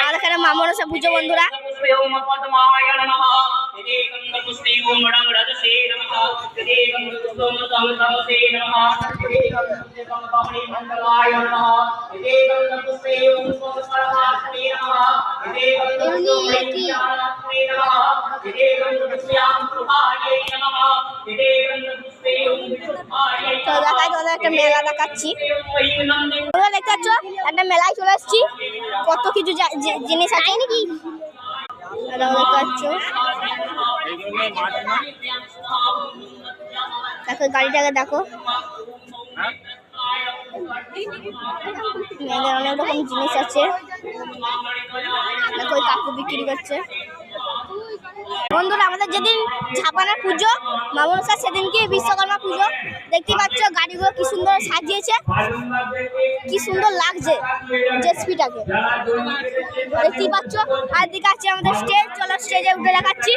আর এখানে মা মনসা পুজো বন্ধুরা। তো দেখাই তোমাদের একটা মেলা দেখাচ্ছি। দেখতে পাচ্ছ একটা মেলায় চলে আসছি, কত কিছু জিনিস আছে নাকি দেখতে পাচ্ছ। দেখো গাড়িটাকে দেখো, মেয়েদের অনেক রকম জিনিস আছে। দেখো কাকু বিক্রি করছে। বন্ধুরা আমাদের যেদিন ঝাপানের পুজো মা মনসা সেদিনকে বিশ্বকর্মা পুজো। দেখতে পাচ্ছ গাড়িগুলো কি সুন্দর সাজিয়েছে, কি সুন্দর লাগছে জেসপিটাকে দেখতে পাচ্ছ। আর দিকে আছে আমাদের স্টেজ, চলো স্টেজে উঠে দেখাচ্ছি।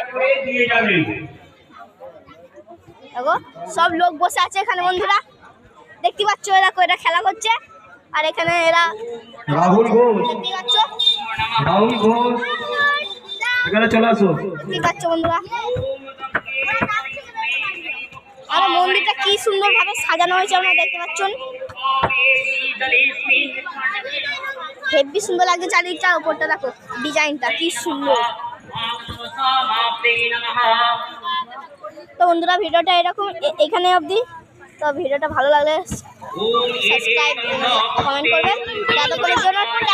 দেখো সব লোক বসে আছে এখানে বন্ধুরা, দেখতে পাচ্ছ দেখো এটা খেলা করছে। আর এখানে এরা রাহুল ঘোষ, দেখতে পাচ্ছ রাহুল ঘোষ এখানে চলে আসো। দেখতে পাচ্ছ বন্ধুরা, আর মন্দিরটা কি সুন্দর ভাবে সাজানো হয়েছে আপনারা দেখতে পাচ্ছেন, হেভি সুন্দর লাগছে। চারিদিকটা উপরটা দেখো ডিজাইনটা কি সুন্দর। তো বন্ধুরা ভিডিওটা এরকম এখানে অবধি। তো ভিডিওটা ভালো লাগলে সাবস্ক্রাইব কমেন্ট করবেন। ততক্ষণের জন্য